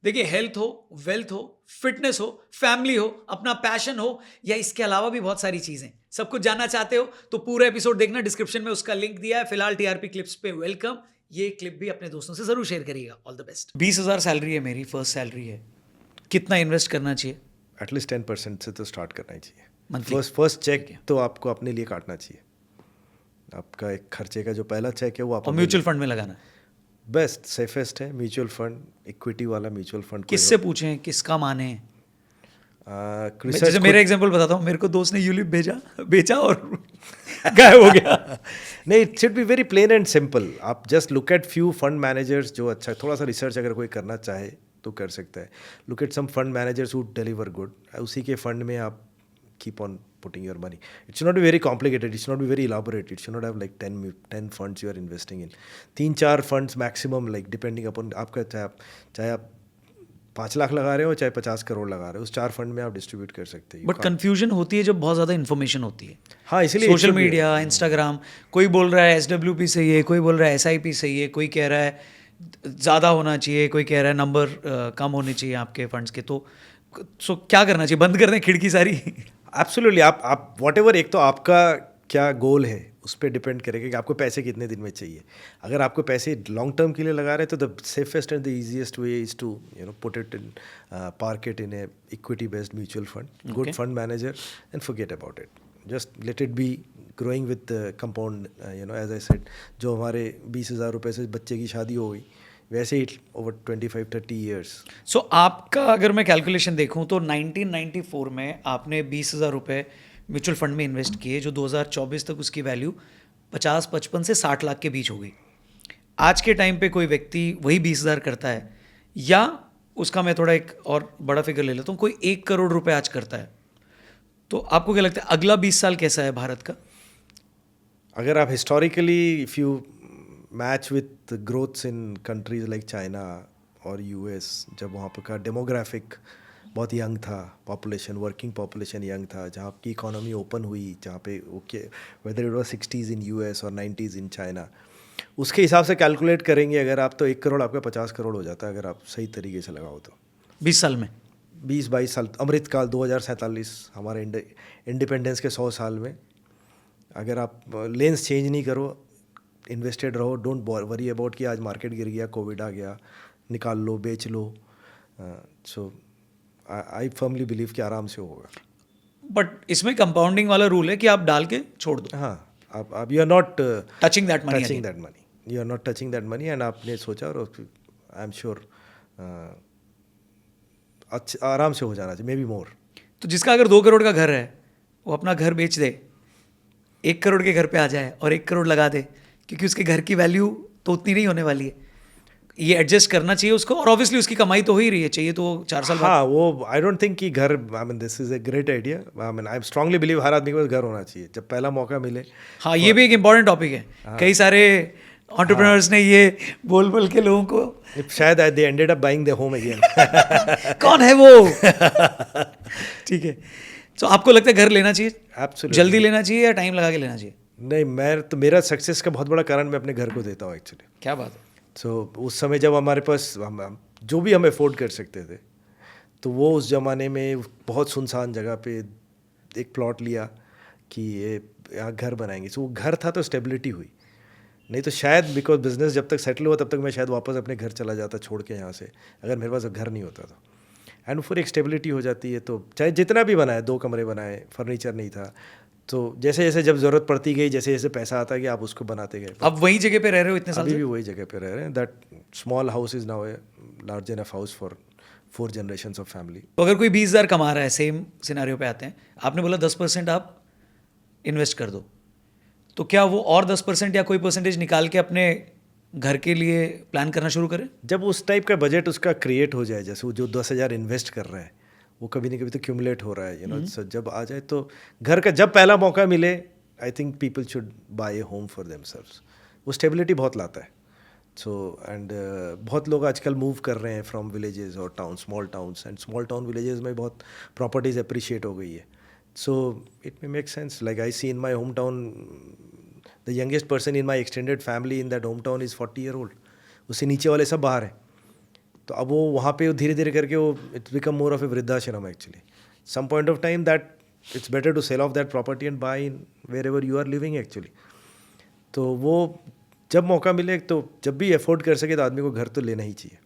देखिए, हेल्थ हो, वेल्थ हो, फिटनेस हो, फैमिली हो, अपना पैशन हो, या इसके अलावा भी बहुत सारी चीजें, सब कुछ जानना चाहते हो तो पूरा एपिसोड देखना, डिस्क्रिप्शन में उसका लिंक दिया है। फिलहाल टीआरपी क्लिप्स पे वेलकम। ये क्लिप भी अपने दोस्तों से जरूर शेयर करिएगा। All the best. 20,000 सैलरी है, मेरी फर्स्ट सैलरी है। कितना इन्वेस्ट करना चाहिए? एटलीस्ट 10% से तो स्टार्ट करना ही चाहिए। मंथली? फर्स्ट चेक ठीक है। तो आपको अपने लिए काटना चाहिए। आपका एक खर्चे का जो पहला चेक है वो आप और म्यूचुअल फंड में लगाना है? बेस्ट सेफेस्ट है म्यूचुअल फंड, इक्विटी वाला म्यूचुअल फंड। किससे पूछें, किसका माने? रिसर्च जैसे मेरा एग्जांपल बताता हूँ, मेरे को दोस्त ने यूलिप भेजा, बेचा और गायब हो गया। नहीं, it should be very plain and simple. आप just look at few fund managers जो अच्छा, थोड़ा सा रिसर्च अगर कोई करना चाहे तो कर सकता है। Look at some fund managers who deliver good, उसी के फंड में आप keep on putting your money. It should not be very complicated, it should not be very elaborate, it should not have like 10 funds you are investing in. 3-4 funds maximum, like depending upon आपका, चाहे आप 5 लाख लगा रहे हो चाहे 50 करोड़ लगा रहे हो, उस 4 फंड में आप डिस्ट्रीब्यूट कर सकते हैं। बट कंफ्यूजन होती है जब बहुत ज़्यादा इन्फॉर्मेशन होती है। हाँ, इसीलिए सोशल मीडिया, इंस्टाग्राम, कोई बोल रहा है SWP सही है, कोई बोल रहा है SIP सही है, कोई कह रहा है ज़्यादा होना चाहिए, कोई कह रहा है नंबर कम होने चाहिए आपके फंड्स के। तो क्या करना चाहिए? बंद कर दें खिड़की सारी? एब्सोल्युटली। आप व्हाटएवर, एक तो आपका क्या गोल है उस पर डिपेंड करेगा कि आपको पैसे कितने दिन में चाहिए। अगर आपको पैसे लॉन्ग टर्म के लिए लगा रहे हैं तो the safest and the easiest way is to put it in, park it in a equity based mutual fund, good fund manager, and forget about it. Just let it be growing with compound, as I said, जो हमारे 20,000 रुपये से बच्चे की शादी हो गई, वैसे ही ओवर 25-30 ईयर्स। सो आपका अगर मैं कैलकुलेशन देखूं तो 1994 में आपने 20,000 रुपये म्यूचुअल फंड में इन्वेस्ट किए, जो 2024 तक उसकी वैल्यू 55 से 60 लाख के बीच हो गई। आज के टाइम पे कोई व्यक्ति वही 20,000 करता है, या उसका मैं थोड़ा एक और बड़ा फिगर ले लेता हूँ, कोई 1 करोड़ रुपए आज करता है, तो आपको क्या लगता है अगला 20 साल कैसा है भारत का? अगर आप historically if you match with growths in countries like China और US, जब वहाँ पर का डेमोग्राफिक बहुत यंग था, पॉपुलेशन, वर्किंग पॉपुलेशन यंग था, जहाँ की इकोनॉमी ओपन हुई, जहाँ पे okay, whether it was 60s in US और 90s इन चाइना, उसके हिसाब से कैलकुलेट करेंगे अगर आप, तो 1 करोड़ आपका 50 करोड़ हो जाता है अगर आप सही तरीके से लगाओ तो। 20 साल में? 20-22 साल, अमृतकाल 2047, हमारे इंडिपेंडेंस के 100 साल में, अगर आप लेंस चेंज नहीं करो, इन्वेस्टेड रहो, डोंट वरी अबाउट कि आज मार्केट गिर गया, कोविड आ गया, निकाल लो, बेच लो। सो आई फर्मली बिलीव कि आराम से होगा। बट इसमें कंपाउंडिंग वाला रूल है कि आप डाल के छोड़ दो। हाँ, आप you are not touching that money, you are not touching that money, and आपने सोचा, और आई एम श्योर अच्छा आराम से हो जाना चाहिए, मे बी मोर। तो जिसका अगर 2 करोड़ का घर है, वो अपना घर बेच दे, 1 करोड़ के घर पे आ जाए और 1 करोड़ लगा दे, क्योंकि उसके घर की वैल्यू तो उतनी नहीं होने वाली है। ये एडजस्ट करना चाहिए उसको, और ऑब्वियसली उसकी कमाई तो हो ही रही है, चाहिए तो 4 साल बाद। हाँ, वो आई डोंट थिंक कि घर, I mean this is a great idea, I mean I strongly believe हर आदमी के पास घर होना चाहिए जब पहला मौका मिले। हाँ, ये भी एक इम्पॉर्टेंट टॉपिक है। कई सारे एंटरप्रेन्योर्स ने ये बोल बोल के लोगों को, शायद they ended up buying their home again. कौन है वो? ठीक है, तो आपको लगता है घर लेना चाहिए? एब्सोल्युटली। जल्दी लेना चाहिए या टाइम लगा के लेना चाहिए? नहीं, मैं तो, मेरा सक्सेस का बहुत बड़ा कारण मैं अपने घर को देता हूँ एक्चुअली। क्या बात है। सो उस समय जब हमारे पास जो भी हम अफोर्ड कर सकते थे, तो वो उस ज़माने में बहुत सुनसान जगह पे एक प्लॉट लिया कि ये यहाँ घर बनाएंगे। सो वो घर था तो स्टेबिलिटी हुई, नहीं तो शायद बिकॉज बिजनेस जब तक सेटल हुआ तब तक मैं शायद वापस अपने घर चला जाता छोड़ के यहाँ से, अगर मेरे पास घर नहीं होता तो। एंड फिर एक स्टेबिलिटी हो जाती है, तो चाहे जितना भी बनाए, 2 कमरे बनाए, फर्नीचर नहीं था, तो जैसे जैसे जब ज़रूरत पड़ती गई, जैसे जैसे पैसा आता गया, आप उसको बनाते गए। अब वही जगह पे रह रहे हो इतने साल अभी से? भी वही जगह पे रह रहे हैं। That small house is now a large enough house for 4 generations of family. तो अगर कोई 20,000 कमा रहा है, सेम सिनेरियो पे आते हैं, आपने बोला 10% आप इन्वेस्ट कर दो, तो क्या वो और 10% या कोई परसेंटेज निकाल के अपने घर के लिए प्लान करना शुरू करें? जब उस टाइप का बजट उसका क्रिएट हो जाए, जैसे वो जो 10,000 इन्वेस्ट कर रहा है, वो कभी ना कभी तो क्यूमुलेट हो रहा है, सो जब आ जाए तो घर का जब पहला मौका मिले, I think people should buy A home for themselves. वो स्टेबिलिटी बहुत लाता है। सो एंड बहुत लोग आजकल मूव कर रहे हैं फ्रॉम विलेजेस और town, small towns, and small town villages में बहुत प्रॉपर्टीज अप्रिशिएट हो गई है। So it may make sense, like I see in my home town, the youngest person in my extended family in that home town is 40 year old. उससे नीचे वाले सब बाहर हैं। तो अब वो वहाँ पे धीरे धीरे करके वो it's become more of a वृद्धाश्रम actually. Some point of time that it's better to sell off that property and buy in wherever you are living actually. तो वो जब मौका मिले तो जब भी अफोर्ड कर सके तो आदमी को घर तो लेना ही चाहिए.